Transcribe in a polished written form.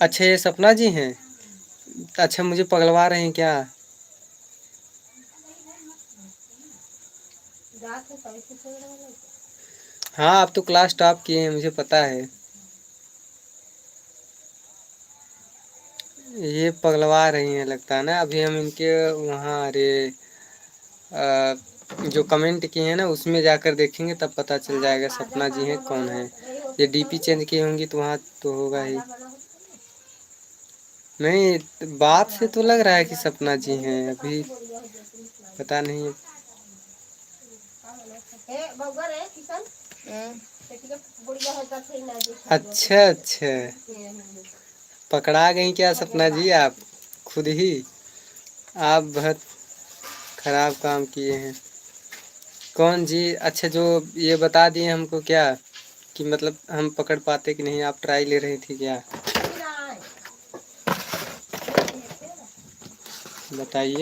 अच्छा ये सपना जी हैं। अच्छा मुझे पगलवा रहे हैं क्या? हाँ आप तो क्लास टॉप किए हैं मुझे पता है। ये पगलवा रही हैं लगता है ना। अभी हम इनके वहाँ अरे जो कमेंट किए हैं ना उसमें जाकर देखेंगे तब पता चल जाएगा सपना जी हैं कौन है। ये डीपी चेंज की होंगी तो वहाँ तो होगा ही। नहीं बात से तो लग रहा है कि सपना जी हैं अभी पता नहीं। अच्छा अच्छा पकड़ा गई क्या सपना जी आप खुद ही। आप बहुत खराब काम किए हैं। कौन जी? अच्छा जो ये बता दिए हमको क्या कि मतलब हम पकड़ पाते कि नहीं। आप ट्राई ले रही थी क्या बताइए।